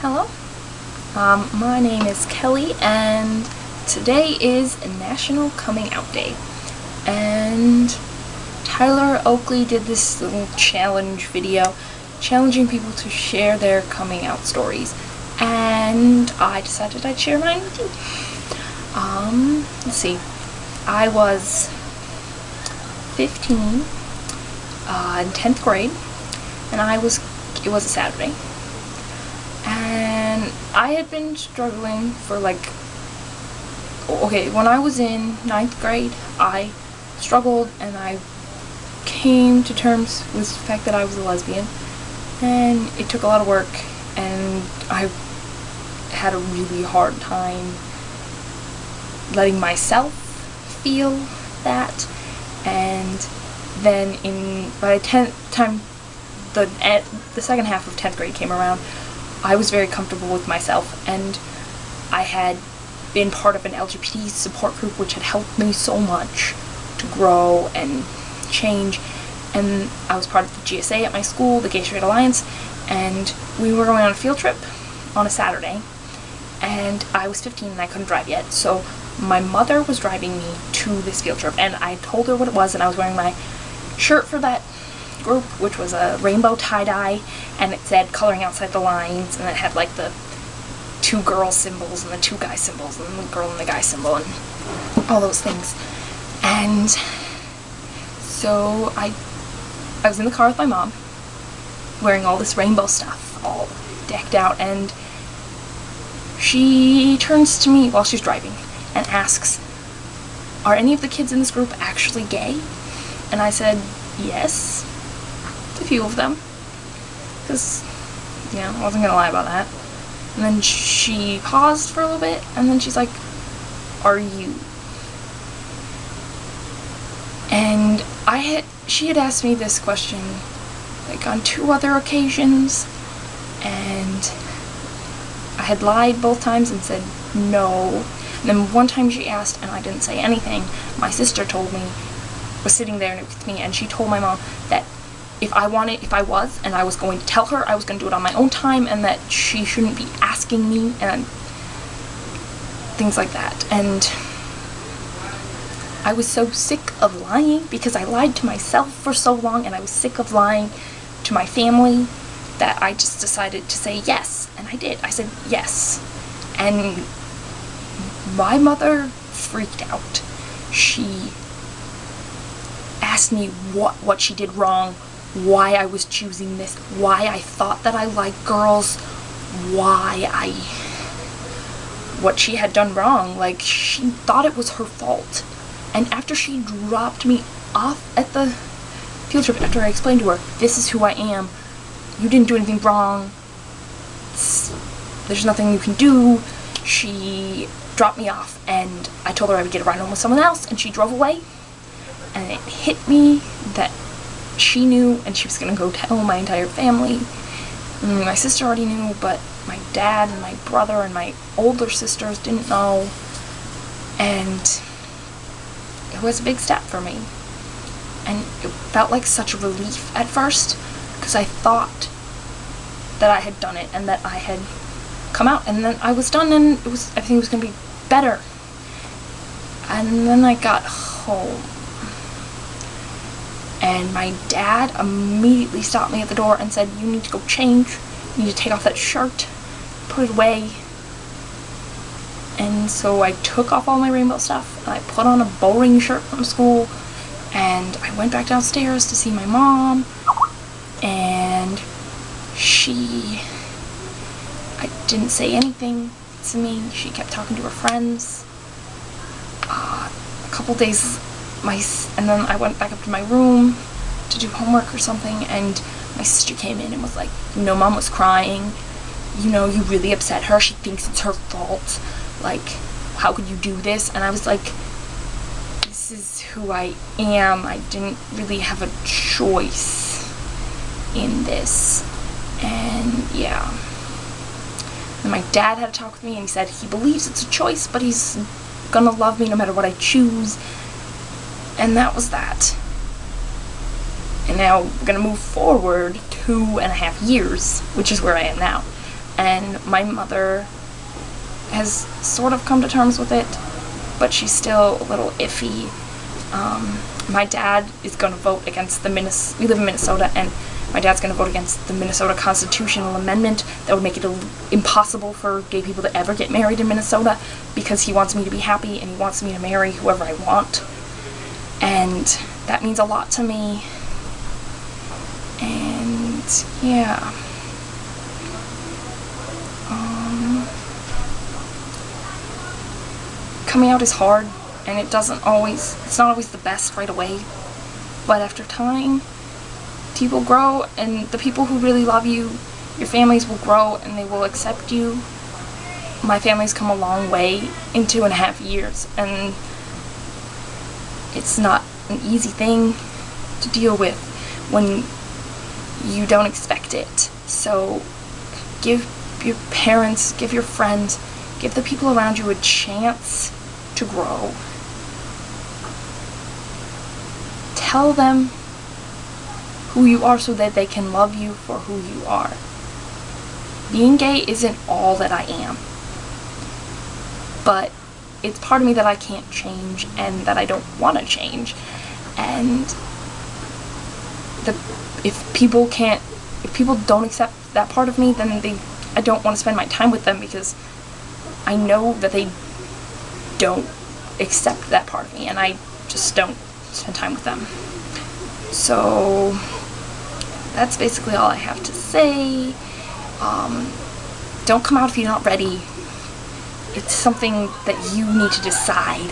Hello, my name is Kelly, and today is National Coming Out Day. And Tyler Oakley did this little challenge video challenging people to share their coming out stories, and I decided I'd share mine with you. Let's see, I was 15 in 10th grade, and it was a Saturday. And I had been struggling for when I was in 9th grade, I struggled and I came to terms with the fact that I was a lesbian, and it took a lot of work, and I had a really hard time letting myself feel that. And then by the time the second half of 10th grade came around, I was very comfortable with myself, and I had been part of an LGBT support group which had helped me so much to grow and change. And I was part of the GSA at my school, the Gay Straight Alliance, and we were going on a field trip on a Saturday, and I was 15 and I couldn't drive yet, so my mother was driving me to this field trip, and I told her what it was, and I was wearing my shirt for that group, which was a rainbow tie-dye, and it said coloring outside the lines, and it had like the 2 girl symbols and the 2 guy symbols and the girl and the guy symbol and all those things. And so I was in the car with my mom wearing all this rainbow stuff, all decked out, and she turns to me while she's driving and asks, "Are any of the kids in this group actually gay?" And I said, "Yes, a few of them," because, I wasn't gonna lie about that. And then she paused for a little bit, and then she's like, "Are you?" And she had asked me this question on 2 other occasions, and I had lied both times and said no. And then one time she asked and I didn't say anything. My sister was sitting there with me, and she told my mom that if I was and I was going to tell her, I was going to do it on my own time, and that she shouldn't be asking me and things like that. And I was so sick of lying, because I lied to myself for so long, and I was sick of lying to my family, that I just decided to say yes. And I did. I said yes. And my mother freaked out. She asked me what she did wrong, why I was choosing this, why I thought that I liked girls, what she had done wrong. She thought it was her fault. And after she dropped me off at the field trip, after I explained to her, "This is who I am, you didn't do anything wrong, there's nothing you can do," she dropped me off, and I told her I would get a ride home with someone else, and she drove away. And it hit me that she knew, and she was going to go tell my entire family. And my sister already knew, but my dad and my brother and my older sisters didn't know. And it was a big step for me. And it felt like such a relief at first, because I thought that I had done it and that I had come out, and then I was done, and everything was going to be better. And then I got home, and my dad immediately stopped me at the door and said, "You need to go change. You need to take off that shirt, put it away." And so I took off all my rainbow stuff, and I put on a bowling shirt from school, and I went back downstairs to see my mom, and I didn't say anything to me. She kept talking to her friends. A couple days, and then I went back up to my room to do homework or something, and my sister came in and was like, Mom was crying. You really upset her. She thinks it's her fault. How could you do this? And I was like, this is who I am. I didn't really have a choice in this. And yeah. And my dad had a talk with me, and he said he believes it's a choice, but he's gonna love me no matter what I choose. And that was that. And now we're gonna move forward 2.5 years, which is where I am now. and my mother has sort of come to terms with it, but she's still a little iffy. My dad is going to vote against we live in Minnesota, and my dad's going to vote against the Minnesota constitutional amendment that would make it impossible for gay people to ever get married in Minnesota, because he wants me to be happy and he wants me to marry whoever I want. And that means a lot to me. And yeah. Coming out is hard, and it's not always the best right away, but after time, people grow, and the people who really love you, your families will grow and they will accept you. My family's come a long way in 2.5 years, and it's not an easy thing to deal with when you don't expect it. So give your parents, give your friends, give the people around you a chance to grow. Tell them who you are so that they can love you for who you are. Being gay isn't all that I am, but it's part of me that I can't change and that I don't want to change. And if people don't accept that part of me, then I don't want to spend my time with them, because I know that they don't accept that part of me, and I just don't spend time with them. So that's basically all I have to say. Don't come out if you're not ready. It's something that you need to decide.